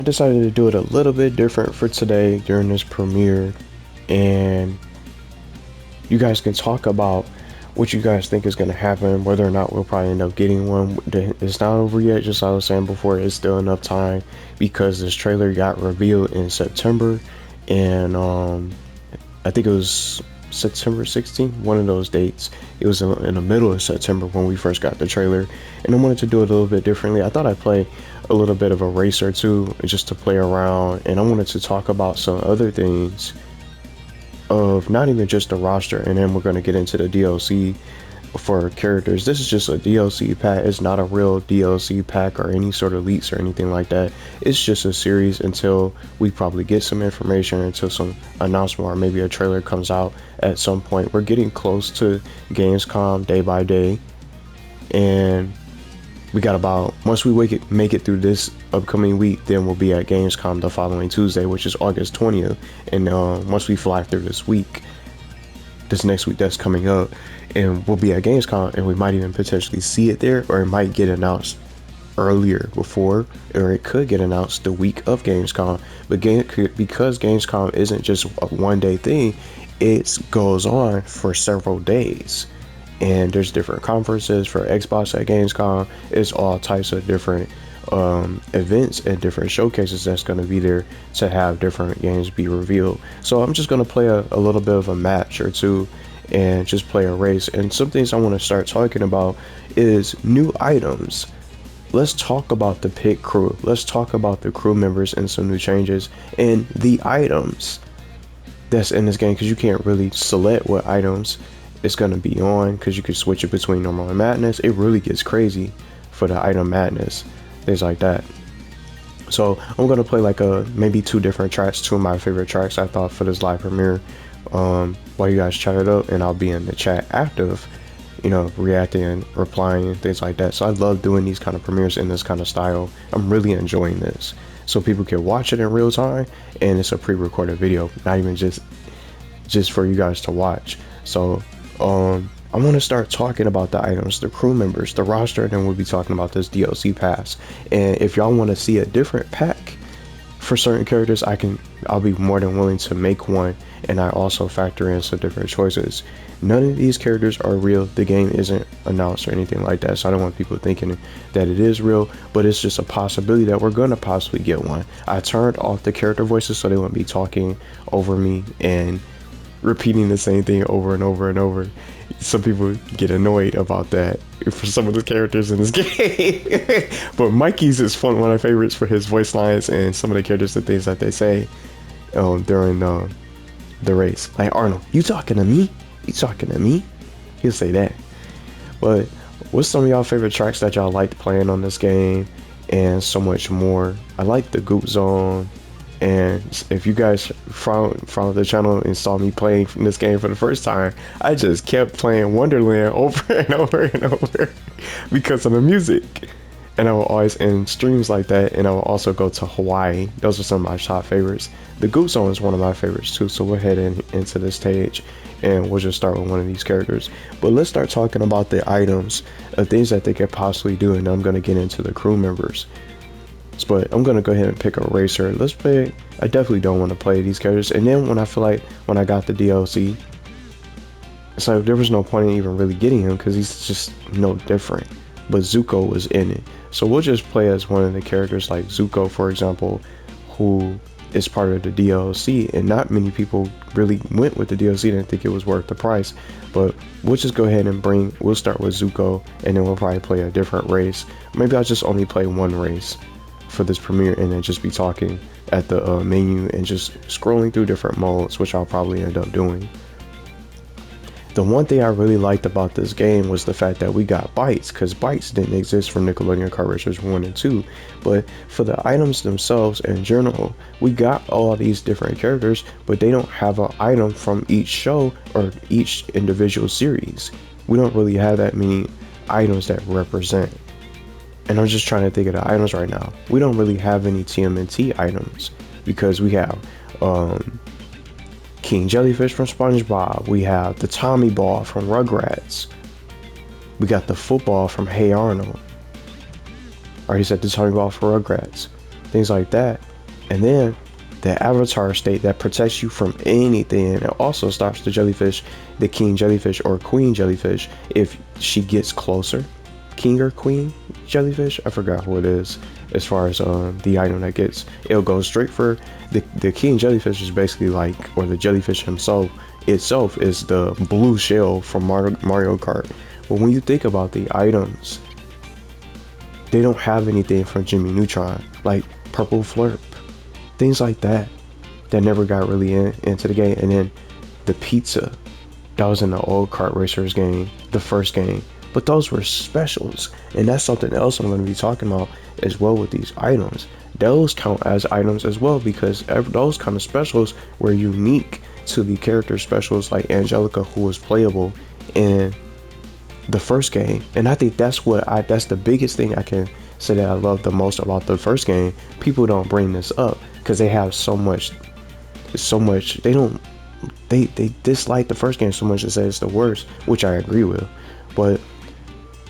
I decided to do it a little bit different for today during this premiere, and you guys can talk about what you guys think is going to happen, whether or not we'll probably end up getting one. It's not over yet, just like I was saying before, it's still enough time because this trailer got revealed in September, and I think it was September 16th, one of those dates. It was in the middle of September when we first got the trailer, and I wanted to do it a little bit differently. I thought I'd play a little bit of a race or two just to play around, and I wanted to talk about some other things of not even just the roster, and then we're going to get into the DLC for characters. This is just a DLC pack. It's not a real DLC pack or any sort of leaks or anything like that. It's just a series until we probably get some information, until some announcement or maybe a trailer comes out at some point. We're getting close to Gamescom day by day, and we got about, once we make it through this upcoming week, then we'll be at Gamescom the following Tuesday, which is August 20th. And once we fly through this next week that's coming up, and we'll be at Gamescom, and we might even potentially see it there, or it might get announced earlier before, or it could get announced the week of Gamescom. But because Gamescom isn't just a one-day thing, it goes on for several days. And there's different conferences for Xbox at Gamescom. It's all types of different events and different showcases that's going to be there to have different games be revealed. So I'm just going to play a little bit of a match or two and just play a race. And some things I want to start talking about is new items. Let's talk about the pit crew. Let's talk about the crew members and some new changes and the items that's in this game, because you can't really select what items it's going to be on, because you can switch it between normal and madness. It really gets crazy for the item madness, things like that. So I'm going to play like maybe two different tracks, two of my favorite tracks I thought for this live premiere, while you guys chat it up, and I'll be in the chat active, reacting and replying and things like that. So I love doing these kind of premieres in this kind of style. I'm really enjoying this, so people can watch it in real time, and it's a pre-recorded video, not even just for you guys to watch. So I want to start talking about the items, the crew members, the roster, and then we'll be talking about this DLC pass. And if y'all want to see a different pack for certain characters, I'll be more than willing to make one, and I also factor in some different choices. None of these characters are real. The game isn't announced or anything like that, so I don't want people thinking that it is real, but it's just a possibility that we're gonna possibly get one. I turned off the character voices so they wouldn't be talking over me and repeating the same thing over and over and over. Some people get annoyed about that for some of the characters in this game. But Mikey's is one of my favorites for his voice lines and some of the characters and things that they say during the race. Like, Arnold, you talking to me? You talking to me? He'll say that. But what's some of y'all favorite tracks that y'all liked playing on this game, and so much more? I like the Goop Zone. And if you guys followed the channel and saw me playing this game for the first time, I just kept playing Wonderland over and over and over because of the music. And I will always end streams like that, and I will also go to Hawaii. Those are some of my top favorites. The Goop Zone is one of my favorites too, so we'll head into this stage, and we'll just start with one of these characters. But let's start talking about the items, things that they could possibly do, and I'm going to get into the crew members. But I'm gonna go ahead and pick a racer. Let's play. I definitely don't want to play these characters, and then when I got the DLC, it's like there was no point in even really getting him because he's just no different. But Zuko was in it, so we'll just play as one of the characters, like Zuko, for example, who is part of the DLC, and not many people really went with the DLC. Didn't think it was worth the price. But we'll just go ahead and we'll start with Zuko, and then we'll probably play a different race. Maybe I'll just only play one race for this premiere, and then just be talking at the menu and just scrolling through different modes, which I'll probably end up doing. The one thing I really liked about this game was the fact that we got bites, because bites didn't exist for Nickelodeon Kart Racers 1 and 2, but for the items themselves in general, we got all these different characters, but they don't have an item from each show or each individual series. We don't really have that many items that represent. And I'm just trying to think of the items right now. We don't really have any TMNT items, because we have King Jellyfish from SpongeBob. We have the Tommy Ball from Rugrats. We got the football from Hey Arnold. Or he said the Tommy Ball for Rugrats. Things like that. And then the avatar state that protects you from anything. It also stops the jellyfish, the king jellyfish or queen jellyfish, if she gets closer. King or queen jellyfish, I forgot who it is. As far as the item that gets, it'll go straight for the king jellyfish is basically like, or the jellyfish itself is the blue shell from Mario Kart. But when you think about the items, they don't have anything from Jimmy Neutron, like purple flurp, things like that never got really into the game. And then the pizza that was in the old Kart Racers game, the first game, but those were specials. And that's something else I'm going to be talking about as well with these items. Those count as items as well, because those kind of specials were unique to the character specials, like Angelica, who was playable in the first game. And I think that's the biggest thing I can say that I love the most about the first game. People don't bring this up because they have so much they dislike the first game so much to say it's the worst, which I agree with. But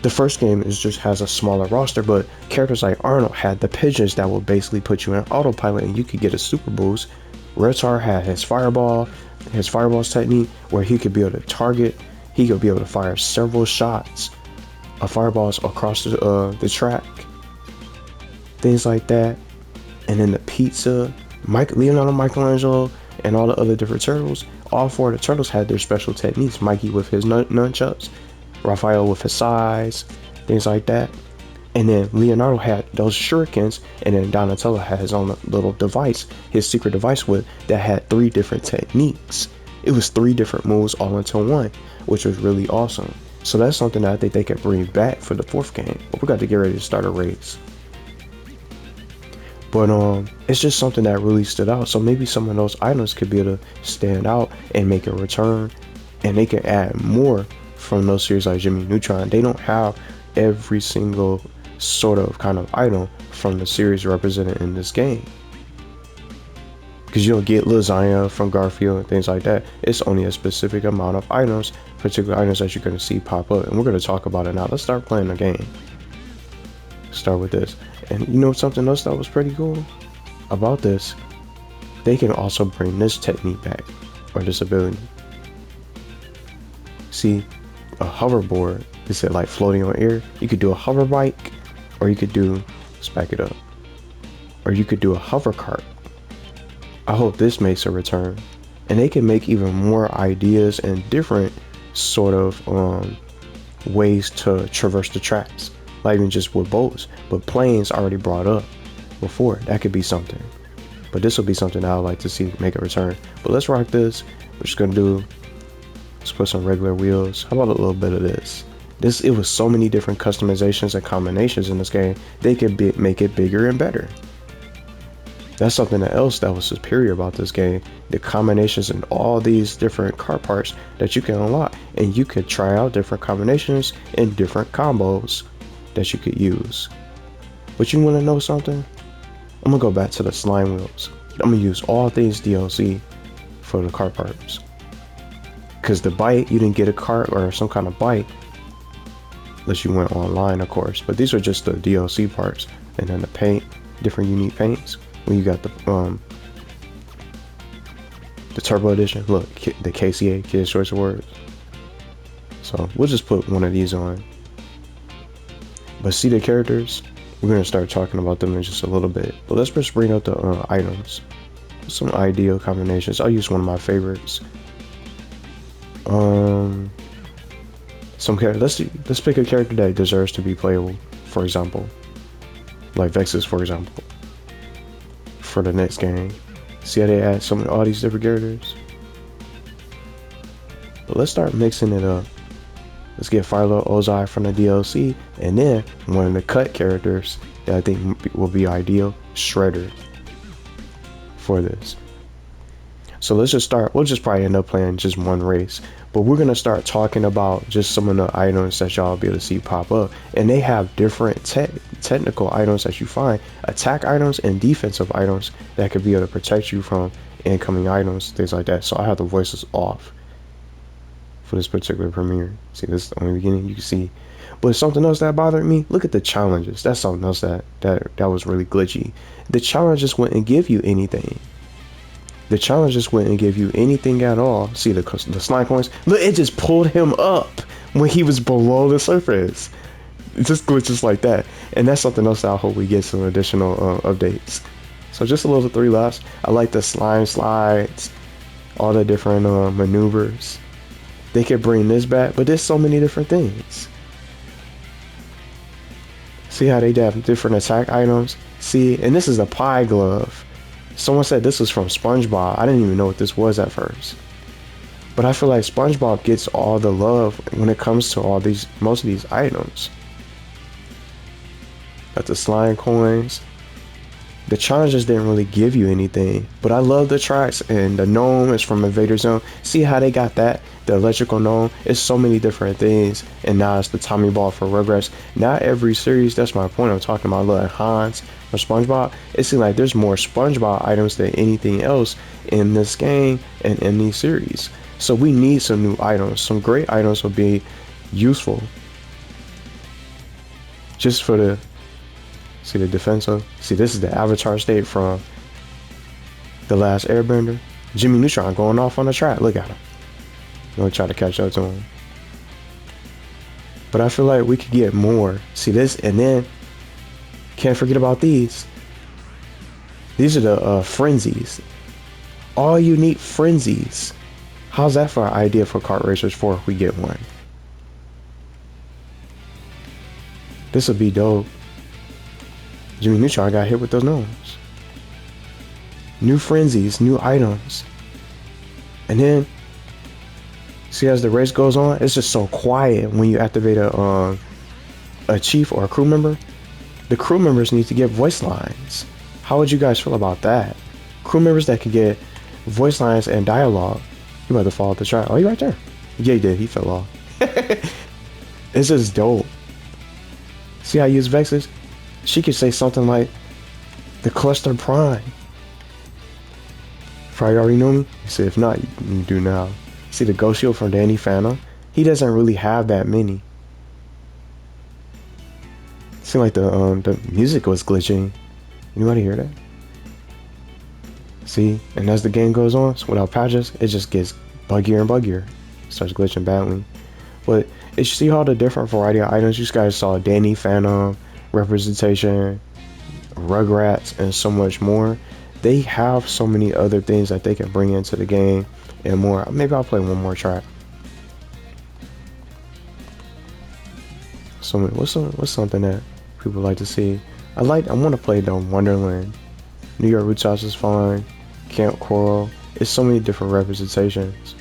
the first game has a smaller roster, but characters like Arnold had the pigeons that would basically put you in autopilot and you could get a super boost. Retar had his fireball's technique where he could be able to target, he could be able to fire several shots of fireballs across the track, things like that. And then the pizza, Leonardo, Michelangelo, and all the other different turtles, all four of the turtles had their special techniques. Mikey with his nunchucks, Raphael with his size, things like that. And then Leonardo had those shurikens, and then Donatello had his own little device, his secret device that had 3 different techniques. It was 3 different moves all into one, which was really awesome. So that's something that I think they could bring back for the 4th game. But we got to get ready to start a race. But it's just something that really stood out. So maybe some of those items could be able to stand out and make a return, and they can add more from those series like Jimmy Neutron. They don't have every single sort of kind of item from the series represented in this game, because you don't get lasagna from Garfield and things like that. It's only a specific amount of items, particular items that you're going to see pop up, and we're going to talk about it now. Let's start playing the game. Start with this. And you know something else that was pretty cool about this? They can also bring this technique back, or this ability. See, a hoverboard, is it like floating on air? You could do a hover bike, or you could do, let's back it up, or you could do a hover cart. I hope this makes a return, and they can make even more ideas and different sort of ways to traverse the tracks. Not even just with boats, but planes already brought up before. That could be something. But this will be something I would like to see make a return. But let's rock this. We're just gonna let's put some regular wheels. How about a little bit of this? It was so many different customizations and combinations in this game. They could make it bigger and better. That's something else that was superior about this game. The combinations and all these different car parts that you can unlock, and you could try out different combinations and different combos that you could use. But you want to know something? I'm gonna go back to the slime wheels. I'm gonna use all things DLC for the car parts, because the bike, you didn't get a cart or some kind of bike unless you went online, of course. But these are just the DLC parts. And then the paint, different unique paints. When you got the Turbo Edition, look, the KCA, Kids Choice Awards. So we'll just put one of these on. But see the characters, we're going to start talking about them in just a little bit. But let's just bring up the items. Some ideal combinations. I'll use one of my favorites. Some character. Let's pick a character that deserves to be playable. For example, like Vexus, for example, for the next game. See how they add all these different characters. But let's start mixing it up. Let's get Philo Ozai from the DLC, and then one of the cut characters that I think will be ideal, Shredder, for this. So let's just start. We'll just probably end up playing just one race, but we're gonna start talking about just some of the items that y'all be able to see pop up, and they have different technical items that you find, attack items and defensive items that could be able to protect you from incoming items, things like that. So I have the voices off for this particular premiere. See, this is the only beginning you can see. But something else that bothered me, look at the challenges. That's something else that was really glitchy. The challenges wouldn't give you anything. The challenges wouldn't give you anything at all. See the slime coins? Look, it just pulled him up when he was below the surface. Just glitches like that. And that's something else that I hope we get some additional updates. So just a little 3 laps. I like the slime slides, all the different maneuvers. They could bring this back, but there's so many different things. See how they have different attack items? See, and this is a pie glove. Someone said this was from SpongeBob. I didn't even know what this was at first. But I feel like SpongeBob gets all the love when it comes to most of these items. Got the slime coins. The challenges didn't really give you anything, but I love the tracks, and the gnome is from Invader Zone. See how they got that? The electrical gnome. It's so many different things, and now it's the Tommy Ball for Rugrats. Not every series, that's my point. I'm talking about little Hans or SpongeBob. It seems like there's more SpongeBob items than anything else in this game and in these series. So we need some new items. Some great items will be useful. Just for the... See the defensive? See, this is the avatar state from The Last Airbender. Jimmy Neutron going off on the track. Look at him. Gonna try to catch up to him. But I feel like we could get more. See this, and then can't forget about these. These are the frenzies. All unique frenzies. How's that for an idea for Kart Racers 4 if we get one? This would be dope. Jimmy Neutron got hit with those gnomes. New frenzies, new items. And then, see as the race goes on, it's just so quiet when you activate a chief or a crew member. The crew members need to get voice lines. How would you guys feel about that? Crew members that could get voice lines and dialogue. You about to fall off the track. Oh, you right there. Yeah, he did. He fell off. It's just dope. See how I use Vexes? She could say something like the Cluster Prime. Probably already know me. You say if not, you do now. See the Ghost Shield from Danny Phantom? He doesn't really have that many. Seemed like the music was glitching. Anybody hear that? See, and as the game goes on, so without patches, it just gets buggier and buggier. It starts glitching badly. But you see all the different variety of items. You guys saw Danny Phantom representation, Rugrats, and so much more. They have so many other things that they can bring into the game and more. Maybe I'll play one more track. So what's something that people like to see? I want to play the Wonderland. New York Roots House is fine. Camp Coral. It's so many different representations.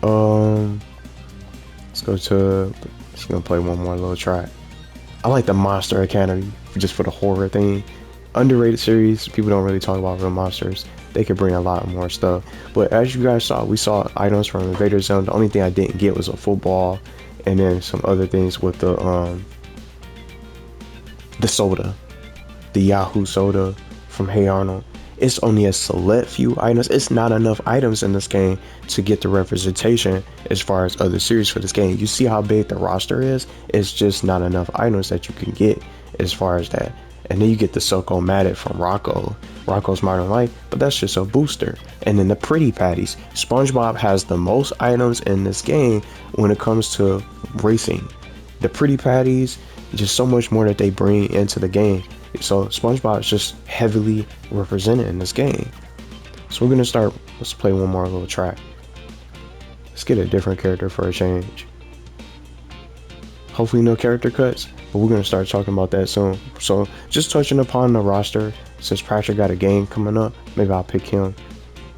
Let's go to. Just gonna play one more little track. I like the Monster Academy just for the horror thing. Underrated series. People don't really talk about real monsters. They could bring a lot more stuff. But as you guys saw, we saw items from Invader Zone. The only thing I didn't get was a football, and then some other things with the soda, the Yahoo soda from Hey Arnold. It's only a select few items. It's not enough items in this game to get the representation as far as other series for this game. You see how big the roster is? It's just not enough items that you can get as far as that. And then you get the Soko-Matic from Rocco's Modern Life, but that's just a booster. And then the Pretty Patties. SpongeBob has the most items in this game when it comes to racing. The Pretty Patties, just so much more that they bring into the game. So SpongeBob is just heavily represented in this game. So we're gonna let's play one more little track. Let's get a different character for a change. Hopefully no character cuts, but we're gonna start talking about that soon. So just touching upon the roster, since Patrick got a game coming up, maybe I'll pick him.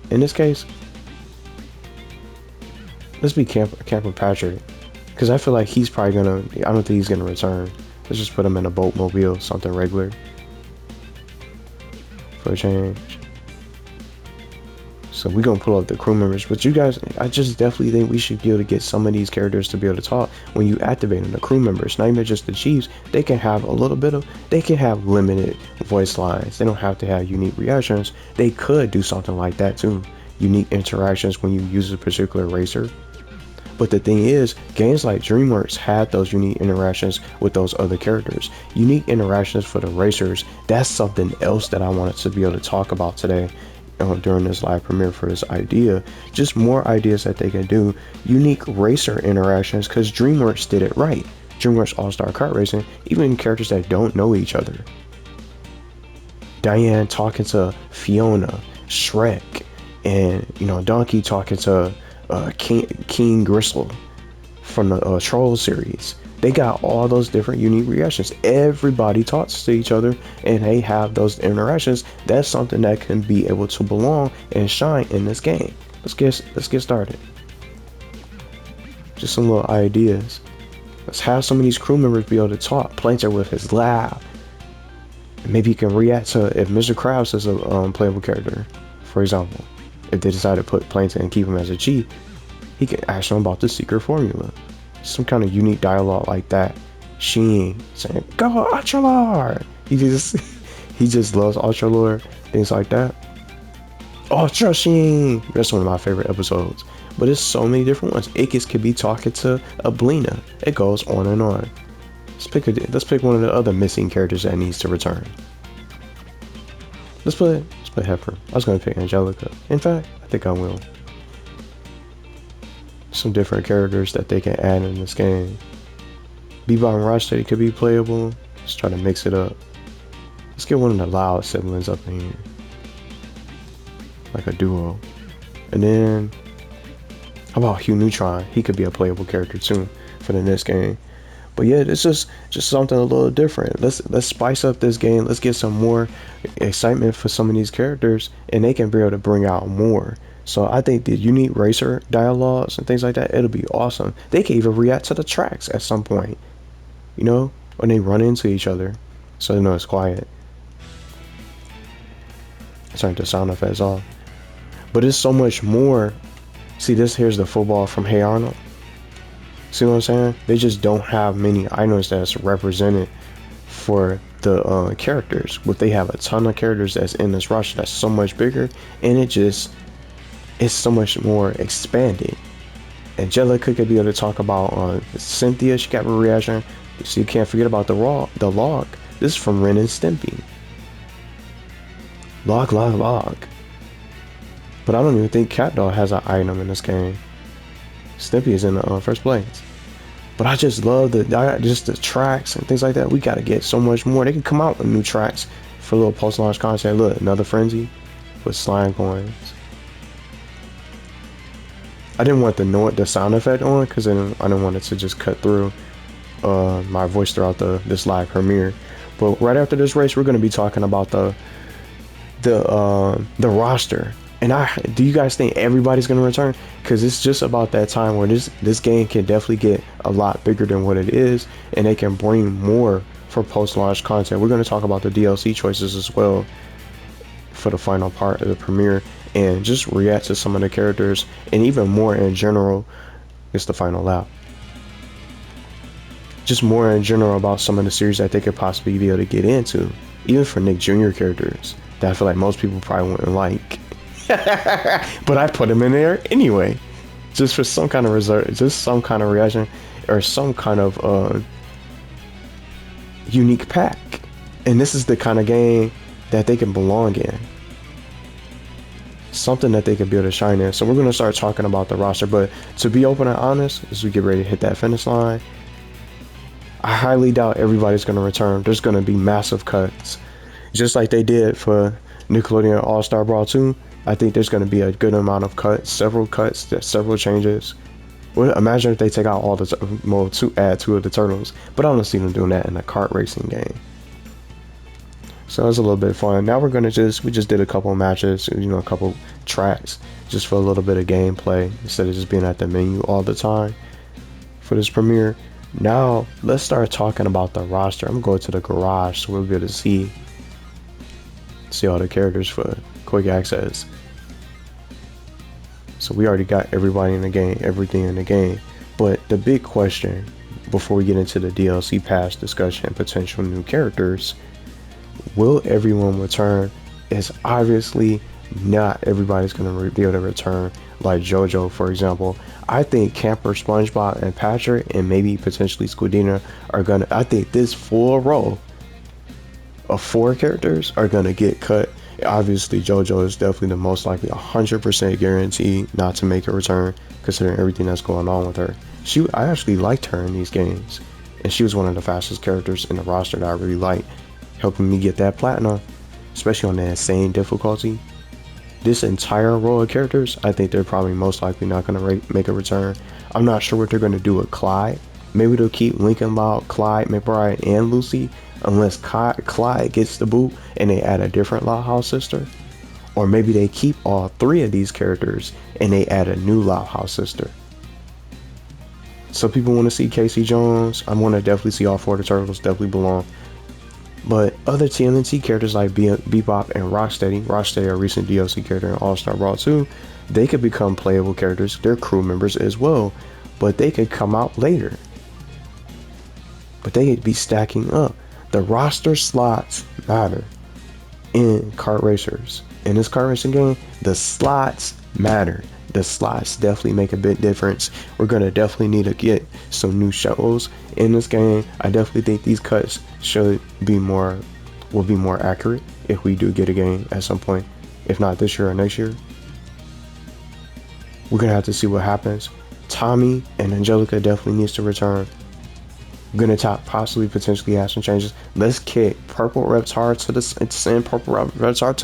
In this case, let's be Camper Patrick, because I feel like he's probably gonna, I don't think he's gonna return. Let's just put him in a boat mobile, something regular for a change. So we're gonna pull up the crew members, but you guys, I just definitely think we should be able to get some of these characters to be able to talk when you activate them. The crew members, not even just the chiefs, they can have they can have limited voice lines. They don't have to have unique reactions. They could do something like that too. Unique interactions when you use a particular racer. But the thing is, games like DreamWorks had those unique interactions with those other characters. Unique interactions for the racers, that's something else that I wanted to be able to talk about today during this live premiere for this idea. Just more ideas that they can do. Unique racer interactions, because DreamWorks did it right. DreamWorks All-Star Kart Racing, even characters that don't know each other. Diane talking to Fiona, Shrek, and Donkey talking to King Gristle from the Troll series. They got all those different unique reactions. Everybody talks to each other and they have those interactions. That's something that can be able to belong and shine in this game. Let's get started. Just some little ideas. Let's have some of these crew members be able to talk. Planter with his laugh. Maybe you can react to if Mr. Krabs is a playable character, for example. If they decide to put Plankton and keep him as a G, he can ask him about the secret formula. Some kind of unique dialogue like that. Sheen saying, "Go Ultra Lord!" He just loves Ultra Lord, things like that. Ultra Sheen! That's one of my favorite episodes. But there's so many different ones. Akis could be talking to Ablina. It goes on and on. Let's pick one of the other missing characters that needs to return. Let's put Heifer. I was gonna pick Angelica. In fact, I think I will. Some different characters that they can add in this game. Bebop and Rocksteady could be playable. Let's try to mix it up. Let's get one of the Loud siblings up in here, like a duo. And then, how about Hugh Neutron? He could be a playable character too for the next game. But yeah, it's just something a little different. Let's spice up this game. Let's get some more excitement for some of these characters, and they can be able to bring out more. So I think the unique racer dialogues and things like that, it'll be awesome. They can even react to the tracks at some point, when they run into each other, so they know it's quiet. Turn the sound effects off. But it's so much more. See, here's the football from Hey Arnold. See what I'm saying? They just don't have many items that's represented for the characters. But they have a ton of characters that's in this roster that's so much bigger, and it's so much more expanded. Angelica could be able to talk about Cynthia. She got a reaction. So you can't forget about the log. This is from Ren and Stimpy. Log. But I don't even think CatDog has an item in this game. Stimpy is in the first place. But I just love the tracks and things like that. We gotta get so much more. They can come out with new tracks for a little post-launch content. Look, another frenzy with slime coins. I didn't want the sound effect on because I didn't want it to just cut through my voice throughout this live premiere. But right after this race, we're gonna be talking about the roster. And do you guys think everybody's gonna return? Because it's just about that time where this game can definitely get a lot bigger than what it is, and they can bring more for post-launch content. We're gonna talk about the DLC choices as well for the final part of the premiere, and just react to some of the characters, and even more in general. It's the final lap. Just more in general about some of the series that they could possibly be able to get into, even for Nick Jr. characters that I feel like most people probably wouldn't like. But I put him in there anyway, just for some kind of reaction, or some kind of unique pack. And this is the kind of game that they can belong in, something that they can be able to shine in. So we're going to start talking about the roster, but to be open and honest, as we get ready to hit that finish line, I highly doubt everybody's going to return. There's going to be massive cuts, just like they did for Nickelodeon All-Star Brawl 2. I think there's going to be a good amount of cuts, several changes. Well, imagine if they take out all to add 2 of the turtles, but I don't see them doing that in a kart racing game. So it's a little bit fun. Now we just did a couple matches, a couple tracks, just for a little bit of gameplay instead of just being at the menu all the time for this premiere. Now let's start talking about the roster. I'm going to the garage so we'll be able to see all the characters for quick access. So we already got everybody in the game, everything in the game. But the big question before we get into the DLC pass discussion and potential new characters, will everyone return? Is obviously not everybody's gonna be able to return. Like JoJo, for example. I think Camper, SpongeBob, and Patrick, and maybe potentially Squidina are gonna. I think this full row of 4 characters are gonna get cut. Obviously, JoJo is definitely the most likely, 100% guaranteed not to make a return, considering everything that's going on with her. I actually liked her in these games, and she was one of the fastest characters in the roster that I really liked, helping me get that platinum, especially on the insane difficulty. This entire row of characters, I think they're probably most likely not going to make a return. I'm not sure what they're going to do with Clyde. Maybe they'll keep Lincoln Loud, Clyde, McBride, and Lucy, unless Clyde gets the boot and they add a different Loud House sister. Or maybe they keep all 3 of these characters and they add a new Loud House sister. Some people want to see Casey Jones. I want to definitely see all 4 of the Turtles definitely belong. But other TMNT characters like Bebop and Rocksteady, a recent DLC character in All-Star Brawl 2, they could become playable characters. They're crew members as well, but they could come out later. But they could be stacking up. The roster slots matter in kart racers. In this kart racing game, the slots matter. The slots definitely make a big difference. We're gonna definitely need to get some new shows in this game. I definitely think these cuts will be more accurate if we do get a game at some point, if not this year or next year. We're gonna have to see what happens. Tommy and Angelica definitely needs to return. We're gonna possibly potentially have some changes. Let's kick Purple Reptar to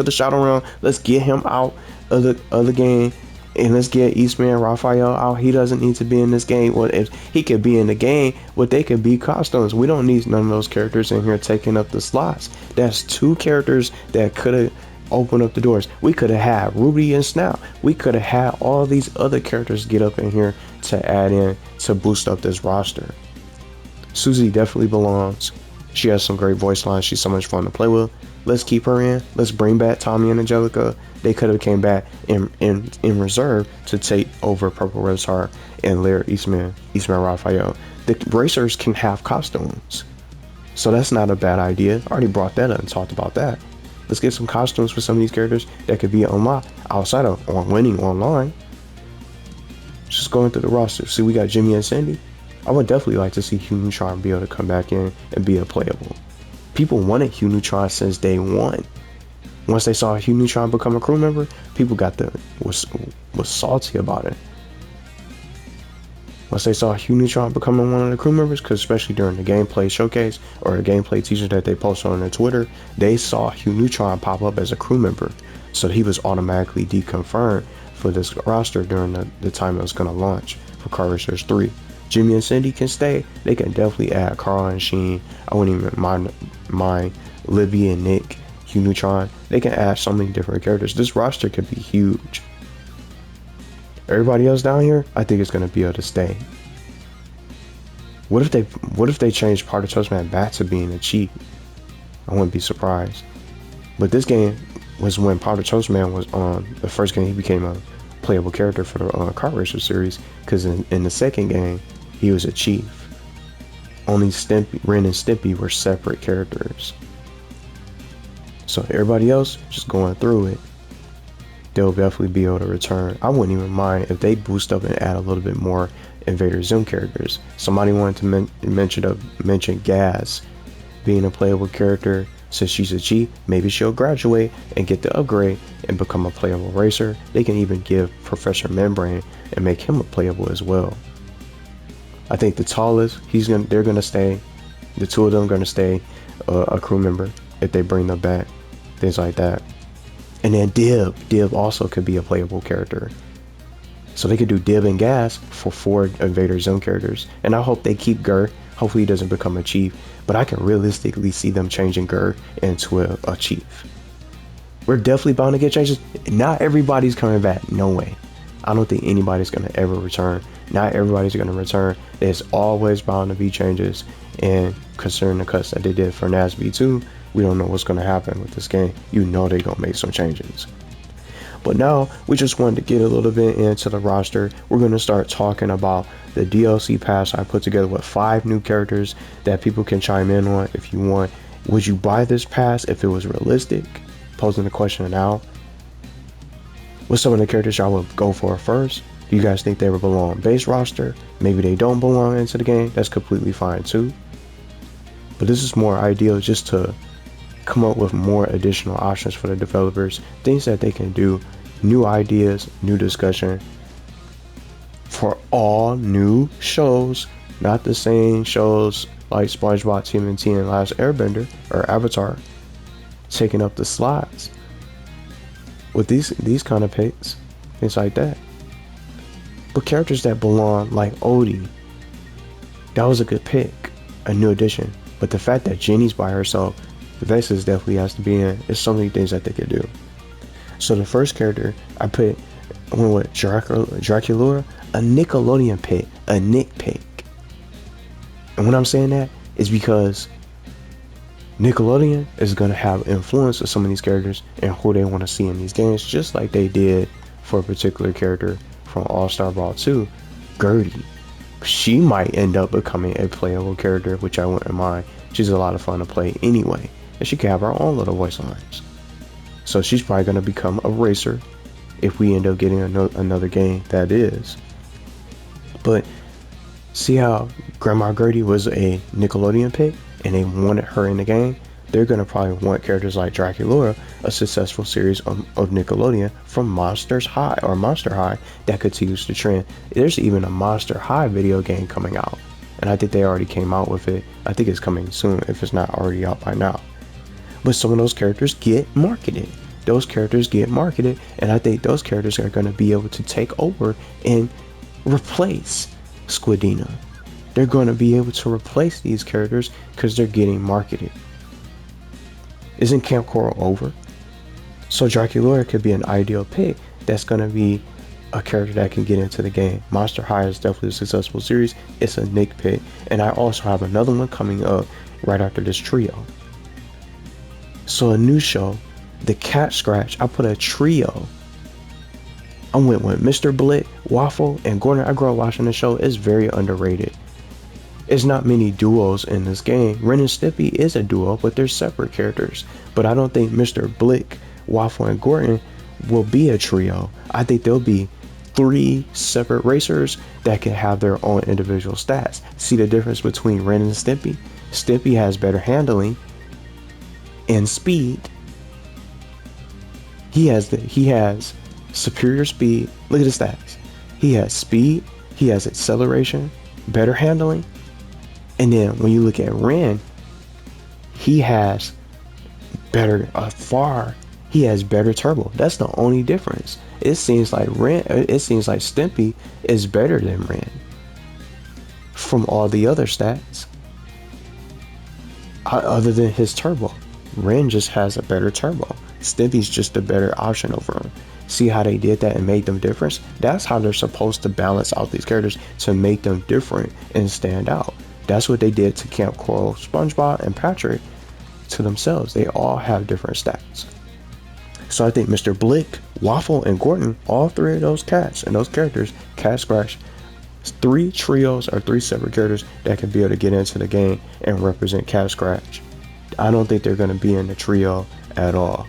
the Shadow Realm. Let's get him out of the game. And let's get Eastman Raphael out. He doesn't need to be in this game. Well, if he could be in the game, they could be costumes. We don't need none of those characters in here taking up the slots. That's 2 characters that could have opened up the doors. We could have had Ruby and Snap. We could have had all these other characters get up in here to add in to boost up this roster. Susie definitely belongs. She has some great voice lines. She's so much fun to play with. Let's keep her in. Let's bring back Tommy and Angelica. They could have came back in reserve to take over Purple Red's Heart and Lair Eastman Raphael. The racers can have costumes, so that's not a bad idea. I already brought that up and talked about that. Let's get some costumes for some of these characters that could be unlocked outside of winning online. Just going through the roster. See, we got Jimmy and Sandy. I would definitely like to see Hugh Neutron be able to come back in and be a playable. People wanted Hugh Neutron since day 1. Once they saw Hugh Neutron become a crew member, people was salty about it. Once they saw Hugh Neutron becoming one of the crew members, because especially during the gameplay showcase or a gameplay teaser that they posted on their Twitter, they saw Hugh Neutron pop up as a crew member. So he was automatically deconfirmed for this roster during the time it was going to launch for Kart Racers 3. Jimmy and Cindy can stay. They can definitely add Carl and Sheen. I wouldn't even mind Libby and Nick, Hugh Neutron. They can add so many different characters. This roster could be huge. Everybody else down here, I think it's gonna be able to stay. What if they change Part of Toastman back to being a cheat? I wouldn't be surprised. But this game was when Powder Toast Man was on the first game. He became a playable character for the Kart Racer series, because in the second game he was a chief. Only Ren and Stimpy were separate characters. So everybody else just going through it, they'll definitely be able to return. I wouldn't even mind if they boost up and add a little bit more Invader Zim characters. Somebody wanted to mention Gaz being a playable character. Since she's a G, maybe she'll graduate and get the upgrade and become a playable racer. They can even give Professor Membrane and make him a playable as well. I think the tallest, they're gonna stay. The 2 of them gonna stay a crew member if they bring them back, things like that. And then Dib also could be a playable character. So they could do Dib and Gas for 4 Invader Zone characters. And I hope they keep Gur. Hopefully he doesn't become a chief. But I can realistically see them changing Gur into a chief. We're definitely bound to get changes. Not everybody's coming back. No way. I don't think anybody's going to ever return. Not everybody's going to return. There's always bound to be changes. And concerning the cuts that they did for NASB 2, we don't know what's going to happen with this game. You know they're going to make some changes. But now, we just wanted to get a little bit into the roster. We're going to start talking about the DLC pass I put together with 5 new characters that people can chime in on if you want. Would you buy this pass if it was realistic? Posing the question now. What's some of the characters y'all would go for first? Do you guys think they would belong on base roster? Maybe they don't belong into the game. That's completely fine too. But this is more ideal just to come up with more additional options for the developers, things that they can do, new ideas, new discussion for all new shows, not the same shows like SpongeBob TMNT and Last Airbender or Avatar taking up the slots with these kind of picks, things like that. But characters that belong, like Odie, that was a good pick, a new addition. But the fact that Jenny's by herself, Vexus definitely has to be in. There's so many things that they could do. So the first character I went with Dracula, a Nickelodeon pick, a Nick pick. And when I'm saying that is because Nickelodeon is going to have influence of some of these characters and who they want to see in these games, just like they did for a particular character from All-Star Brawl 2, Gertie. She might end up becoming a playable character, which I wouldn't mind. She's a lot of fun to play anyway, and she can have her own little voice lines. So she's probably going to become a racer if we end up getting another game that is. But see how Grandma Gertie was a Nickelodeon pick and they wanted her in the game? They're going to probably want characters like Dracula, a successful series of Nickelodeon from Monster High that continues to trend. There's even a Monster High video game coming out, and I think they already came out with it. I think it's coming soon if it's not already out by now. But some of those characters get marketed. And I think those characters are going to be able to take over and replace Squidina. They're going to be able to replace these characters because they're getting marketed. Isn't Camp Coral over? So Dracula could be an ideal pick. That's going to be a character that can get into the game. Monster High is definitely a successful series. It's a Nick pick. And I also have another one coming up right after this trio. So a new show, the Cat Scratch. I put a trio. I went with Mr. Blick, Waffle, and Gordon. I grew up watching the show. It's very underrated. There's not many duos in this game. Ren and Stimpy is a duo, but they're separate characters. But I don't think Mr. Blick, Waffle, and Gordon will be a trio. I think there'll be 3 separate racers that can have their own individual stats. See the difference between Ren and Stimpy? Stimpy has better handling and speed. He has superior speed. Look at the stats. He has speed, he has acceleration, better handling. And then when you look at Ren, he has better turbo. That's the only difference. It seems like Stimpy is better than Ren from all the other stats. Other than his turbo, Ren just has a better turbo. Stimpy's just a better option over him. See how they did that and made them different? That's how they're supposed to balance out these characters to make them different and stand out. That's what they did to Camp Coral, SpongeBob, and Patrick to themselves. They all have different stats. So I think Mr. Blick, Waffle, and Gordon, all 3 of those cats and those characters, Cat Scratch, 3 trios or 3 separate characters that can be able to get into the game and represent Cat Scratch. I don't think they're going to be in the trio at all.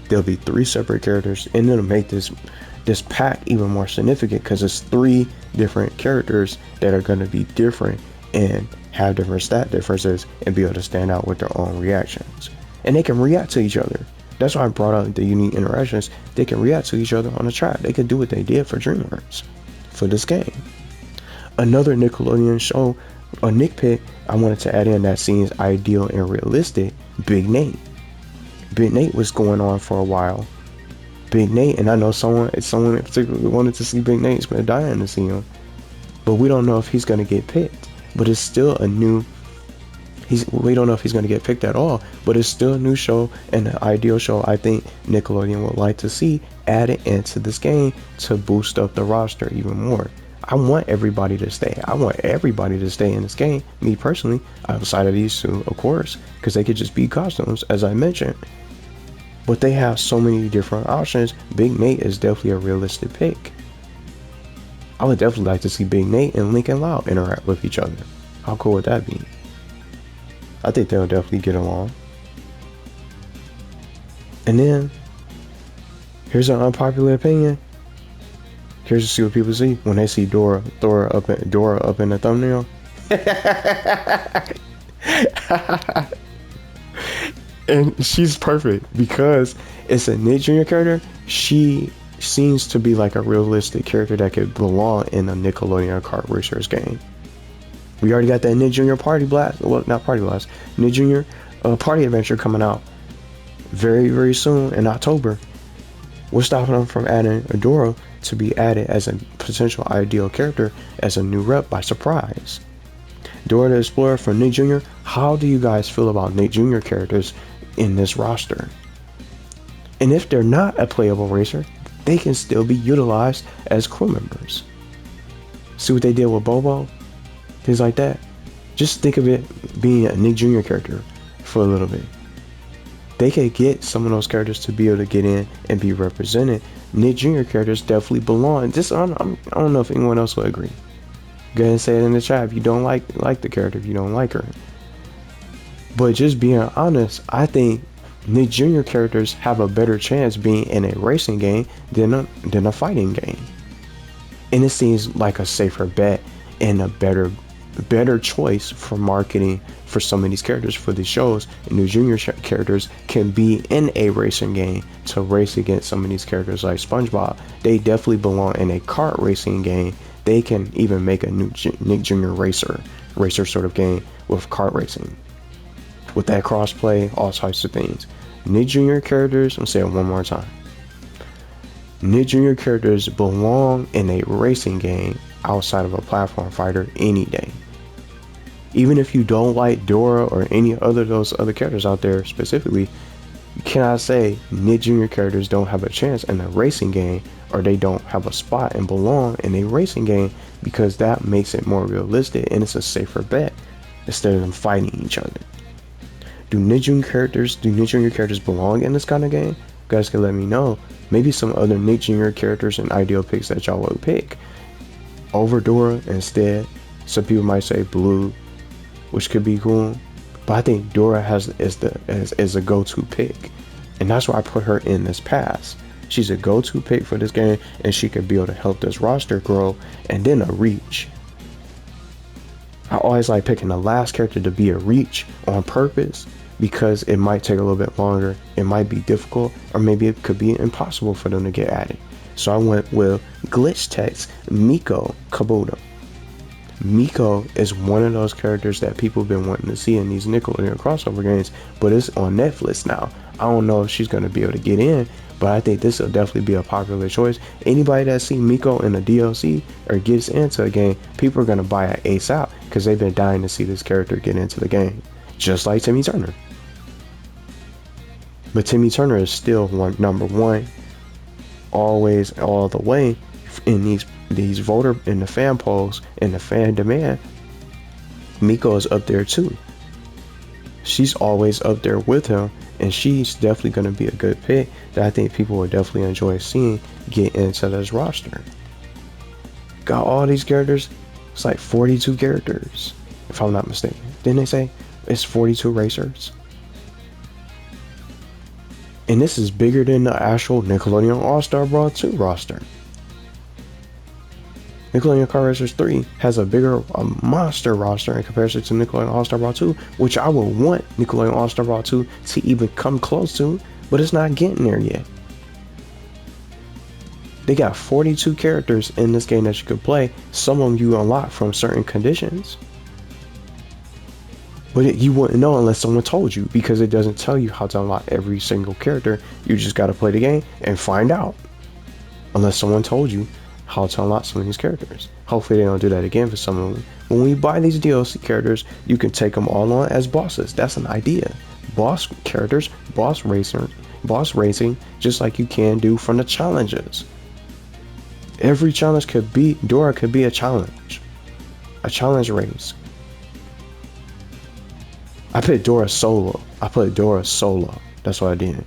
There'll be 3 separate characters, and it'll make this pack even more significant because it's 3 different characters that are going to be different and have different stat differences and be able to stand out with their own reactions. And they can react to each other. That's why I brought up the unique interactions. They can react to each other on the track. They can do what they did for DreamWorks for this game. Another Nickelodeon show, a Nick pick, I wanted to add in that seems ideal and realistic, Big Nate. Big Nate was going on for a while. Big Nate, and I know someone in particular wanted to see Big Nate's been dying to see him. But we don't know if he's going to get picked. But it's still a new, we don't know if he's going to get picked at all, but it's still a new show and an ideal show I think Nickelodeon would like to see added into this game to boost up the roster even more. I want everybody to stay. I want everybody to stay in this game, me personally, outside of these 2, of course, because they could just be costumes, as I mentioned. But they have so many different options. Big Nate is definitely a realistic pick. I would definitely like to see Big Nate and Lincoln Loud interact with each other. How cool would that be? I think they'll definitely get along. And then, here's an unpopular opinion. Here's to see what people see when they see Dora up in the thumbnail. And she's perfect because it's a Nick Jr. character. She seems to be like a realistic character that could belong in a Nickelodeon Kart Racers game. We already got that Nick Jr. Party Blast, well, not Party Blast, Nick Jr. Party Adventure coming out very, very soon in October. What's stopping them from adding Adora to be added as a potential ideal character as a new rep by surprise? Dora the Explorer for Nick Jr. How do you guys feel about Nick Jr. characters in this roster? And if they're not a playable racer, they can still be utilized as crew members. See what they did with Bobo? Things like that. Just think of it being a Nick Jr. character for a little bit. They could get some of those characters to be able to get in and be represented. Nick Jr. characters definitely belong. Just I don't know if anyone else will agree. Go ahead and say it in the chat if you don't like the character, if you don't like her. But just being honest, I think Nick Jr. characters have a better chance being in a racing game than a fighting game. And it seems like a safer bet and a better choice for marketing for some of these characters for these shows. And Nick Jr. characters can be in a racing game to race against some of these characters like SpongeBob. They definitely belong in a kart racing game. They can even make a new Nick Jr. racer sort of game with kart racing. With that crossplay, all types of things. Nick Jr. characters, I'm saying it one more time. Nick Jr. characters belong in a racing game outside of a platform fighter any day. Even if you don't like Dora or any other those other characters out there specifically, you cannot say Nick Jr. characters don't have a chance in a racing game, or they don't have a spot and belong in a racing game, because that makes it more realistic and it's a safer bet instead of them fighting each other. Do Nick Jr. characters belong in this kind of game? You guys can let me know. Maybe some other Nick Jr. characters and ideal picks that y'all would pick over Dora instead. Some people might say Blue, which could be cool, but I think Dora is a go-to pick, and that's why I put her in this pass. She's a go-to pick for this game, and she could be able to help this roster grow and then a reach. I always like picking the last character to be a reach on purpose, because it might take a little bit longer, it might be difficult, or maybe it could be impossible for them to get added. So I went with Glitch Text Miko Kabuto. Miko is one of those characters that people have been wanting to see in these Nickelodeon crossover games, but it's on Netflix now. I don't know if she's going to be able to get in, but I think this will definitely be a popular choice. Anybody that sees Miko in a DLC or gets into a game, people are going to buy it ASAP because they've been dying to see this character get into the game, just like Timmy Turner. But Timmy Turner is still number one, always, all the way in these voter in the fan polls and the fan demand. Miko is up there too. She's always up there with him, and she's definitely going to be a good pick that I think people will definitely enjoy seeing get into this roster. Got all these characters. It's like 42 characters, if I'm not mistaken. Didn't they say it's 42 racers? And this is bigger than the actual Nickelodeon All-Star Brawl 2 roster. Nickelodeon Kart Racers 3 has a monster roster in comparison to Nickelodeon All-Star Brawl 2, which I would want Nickelodeon All-Star Brawl 2 to even come close to, but it's not getting there yet. They got 42 characters in this game that you could play. Some of them you unlock from certain conditions. But you wouldn't know unless someone told you, because it doesn't tell you how to unlock every single character. You just got to play the game and find out. Unless someone told you how to unlock some of these characters. Hopefully they don't do that again for some of them. When we buy these DLC characters, you can take them all on as bosses. That's an idea. Boss characters, boss racing, just like you can do from the challenges. Every challenge could be, Dora could be a challenge race. I put Dora solo. That's what I did.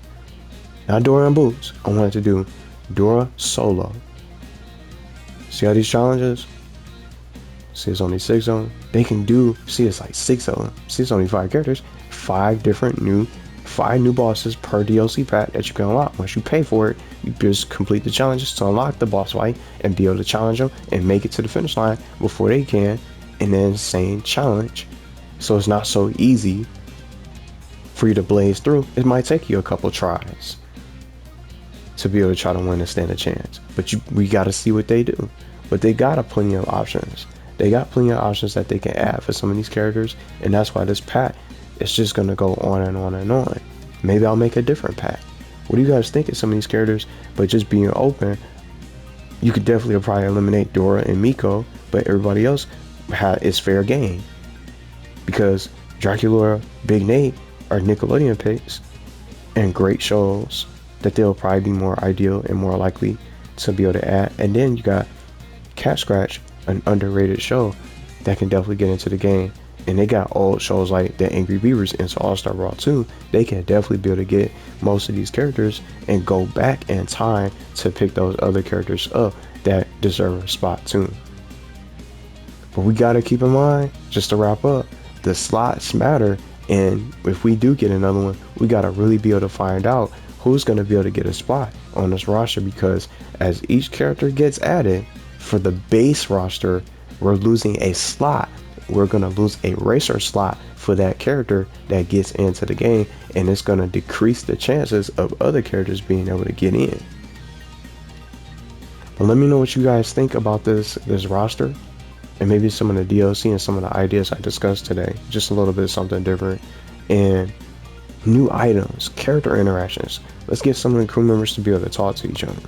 Not Dora and Boots. I wanted to do Dora solo. See how these challenges? See, it's only 6 of them. They can do, see, it's like 6 of them. See, it's only 5 characters. 5 different new 5 new bosses per DLC pack that you can unlock. Once you pay for it, you just complete the challenges to unlock the boss fight and be able to challenge them and make it to the finish line before they can, and then same challenge. So it's not so easy for you to blaze through. It might take you a couple tries to be able to try to win and stand a chance. But we got to see what they do. But they got plenty of options. They got plenty of options that they can add for some of these characters, and that's why this pack is just going to go on and on and on. Maybe I'll make a different pack. What do you guys think of some of these characters? But just being open, you could definitely probably eliminate Dora and Miko, but everybody else is fair game. Because Dracula, Big Nate are Nickelodeon picks and great shows that they'll probably be more ideal and more likely to be able to add. And then you got Cat Scratch, an underrated show that can definitely get into the game. And they got old shows like the Angry Beavers into All-Star Brawl 2. They can definitely be able to get most of these characters and go back in time to pick those other characters up that deserve a spot too. But we got to keep in mind, just to wrap up, the slots matter. And if we do get another one, we got to really be able to find out who's going to be able to get a spot on this roster, because as each character gets added, for the base roster, we're losing a slot. We're going to lose a racer slot for that character that gets into the game, and it's going to decrease the chances of other characters being able to get in. But let me know what you guys think about this roster, and maybe some of the DLC and some of the ideas I discussed today. Just a little bit of something different, and new items, character interactions. Let's get some of the crew members to be able to talk to each other.